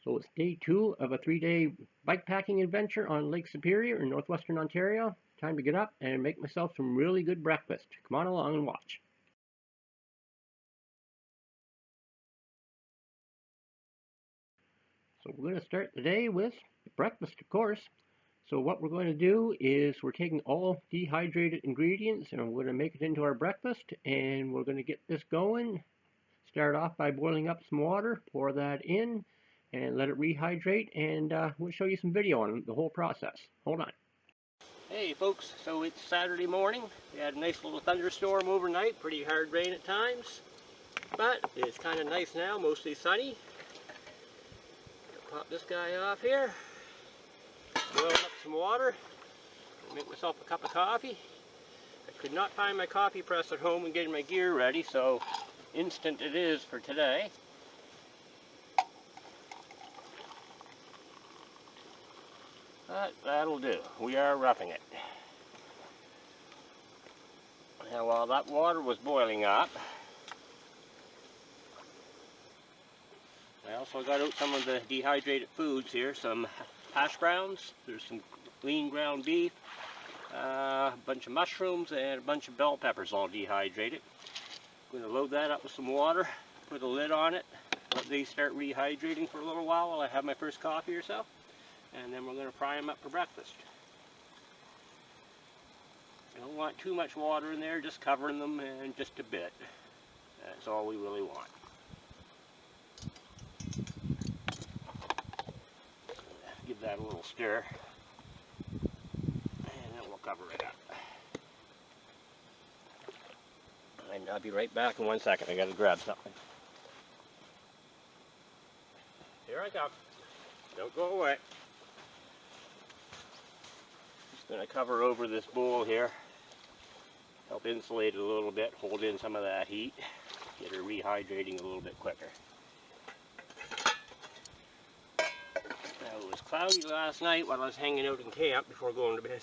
So it's day 2 of a 3-day bikepacking adventure on Lake Superior in northwestern Ontario. Time to get up and make myself some really good breakfast. Come on along and watch. So we're going to start the day with breakfast, of course. So what we're going to do is we're taking all dehydrated ingredients and we're going to make it into our breakfast, and we're going to get this going. Start off by boiling up some water, pour that in, and let it rehydrate, and we'll show you some video on the whole process. Hold on. Hey folks, so it's Saturday morning. We had a nice little thunderstorm overnight, pretty hard rain at times, but it's kind of nice now, mostly sunny. Pop this guy off here, boil up some water, make myself a cup of coffee. I could not find my coffee press at home and getting my gear ready, so instant it is for today. But that'll do. We are roughing it. Now while that water was boiling up, I also got out some of the dehydrated foods here, some hash browns, there's some lean ground beef, a bunch of mushrooms, and a bunch of bell peppers all dehydrated. I'm going to load that up with some water, put a lid on it, let these start rehydrating for a little while I have my first coffee or so, and then we're going to fry them up for breakfast. I don't want too much water in there, just covering them and just a bit. That's all we really want. Give that a little stir, and then we'll cover it up. And I'll be right back in 1 second. I got to grab something. Here I come. Don't go away. Just going to cover over this bowl here. Help insulate it a little bit, hold in some of that heat, get her rehydrating a little bit quicker. Now, it was cloudy last night while I was hanging out in camp before going to bed.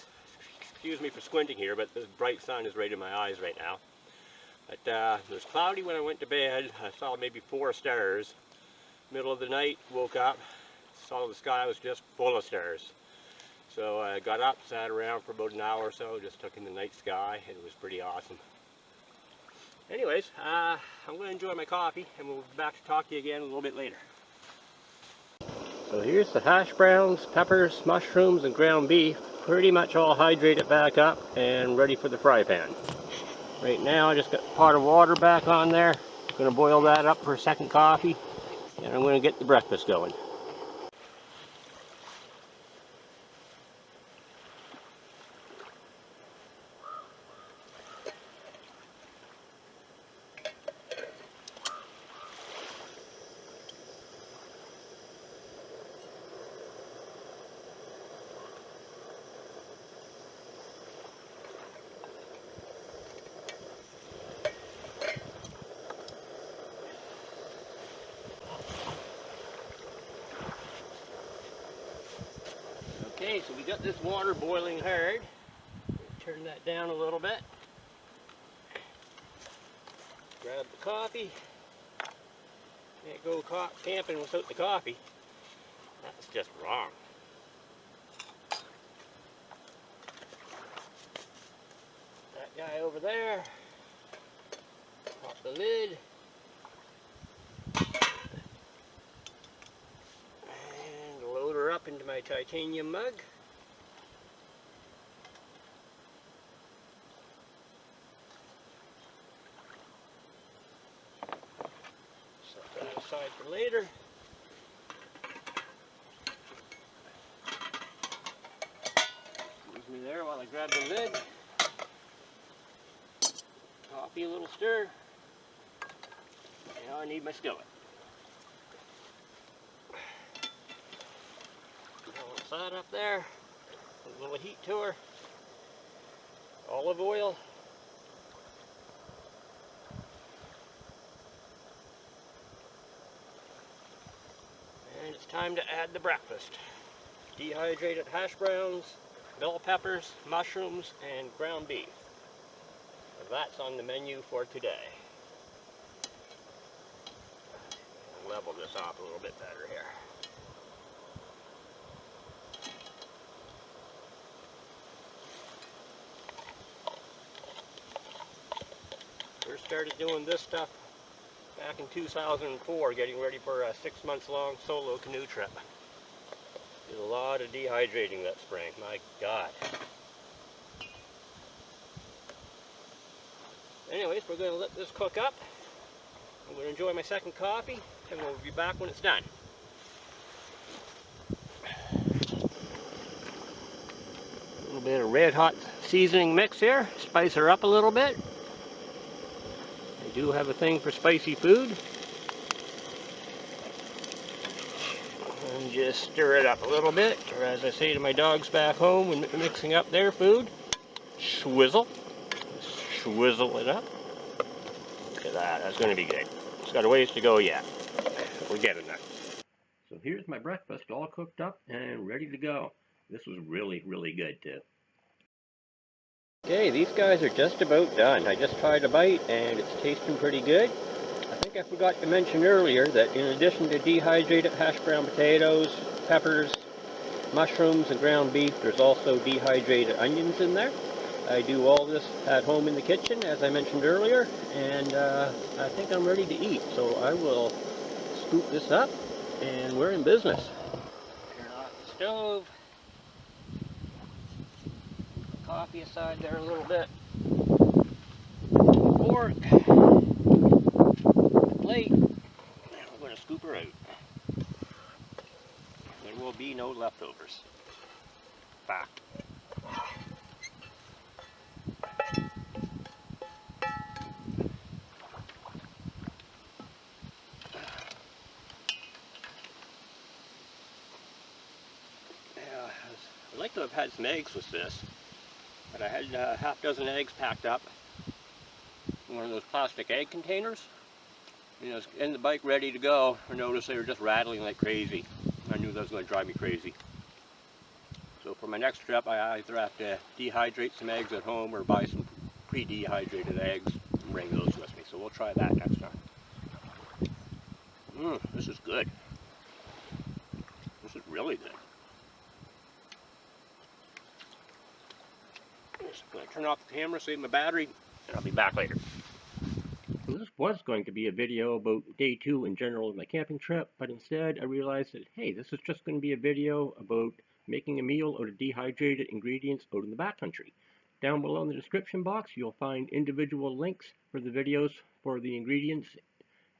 Excuse me for squinting here, but the bright sun is right in my eyes right now. But it was cloudy when I went to bed. I saw maybe 4 stars. Middle of the night, woke up, saw the sky was just full of stars. So I got up, sat around for about an hour or so, just took in the night sky, and it was pretty awesome. Anyways, I'm going to enjoy my coffee, and we'll be back to talk to you again a little bit later. So here's the hash browns, peppers, mushrooms, and ground beef, pretty much all hydrated back up and ready for the fry pan. Right now I just got a pot of water back on there. I'm going to boil that up for a second coffee, and I'm going to get the breakfast going. Okay, so we got this water boiling hard. Turn that down a little bit. Grab the coffee. Can't go camping without the coffee. That's just wrong. That guy over there. Pop the lid. And load her up into my titanium mug. Set that aside for later. Excuse me there while I grab the lid. Coffee, a little stir. Now I need my skillet. Balance that up there. A little heat to her. Olive oil. And it's time to add the breakfast. Dehydrated hash browns, bell peppers, mushrooms, and ground beef. So that's on the menu for today. Level this off a little bit better here. started doing this stuff back in 2004, getting ready for a 6 months long solo canoe trip. Did a lot of dehydrating that spring, my God. Anyways, we're going to let this cook up. I'm going to enjoy my second coffee, and we'll be back when it's done. A little bit of red hot seasoning mix here, spice her up a little bit. I do have a thing for spicy food. And just stir it up a little bit, or as I say to my dogs back home when mixing up their food, swizzle. Swizzle it up. Look at that, that's going to be good. It's got a ways to go yet. We're getting there. So here's my breakfast all cooked up and ready to go. This was really, really good too. Okay, these guys are just about done. I just tried a bite and it's tasting pretty good. I think I forgot to mention earlier that in addition to dehydrated hash brown potatoes, peppers, mushrooms, and ground beef, there's also dehydrated onions in there. I do all this at home in the kitchen, as I mentioned earlier, and I think I'm ready to eat. So I will scoop this up, and we're in business. Turn off the stove. Put coffee aside there a little bit. Fork. Plate. We're going to scoop her out. There will be no leftovers. Bah. I'd like to have had some eggs with this, but I had a half dozen eggs packed up in one of those plastic egg containers. You know, in the bike ready to go, I noticed they were just rattling like crazy. I knew that was going to drive me crazy. So for my next trip, I either have to dehydrate some eggs at home or buy some pre-dehydrated eggs and bring those with me. So we'll try that next time. This is good. This is really good. I'm going to turn off the camera, save my battery, and I'll be back later. So this was going to be a video about day 2 in general of my camping trip, but instead I realized that, hey, this is just going to be a video about making a meal out of dehydrated ingredients out in the backcountry. Down below in the description box, you'll find individual links for the videos for the ingredients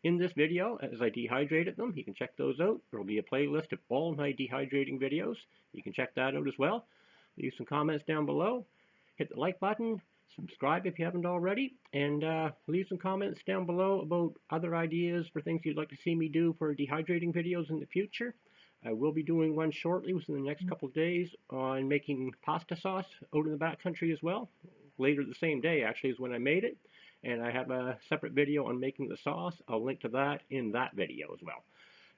in this video as I dehydrated them. You can check those out. There will be a playlist of all my dehydrating videos. You can check that out as well. Leave some comments down below. Hit the like button. Subscribe if you haven't already, and leave some comments down below about other ideas for things you'd like to see me do for dehydrating videos in the future. I will be doing one shortly within the next couple of days on making pasta sauce out in the backcountry as well. Later the same day actually is when I made it, and I have a separate video on making the sauce. I'll link to that in that video as well.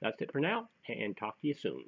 That's it for now, and talk to you soon.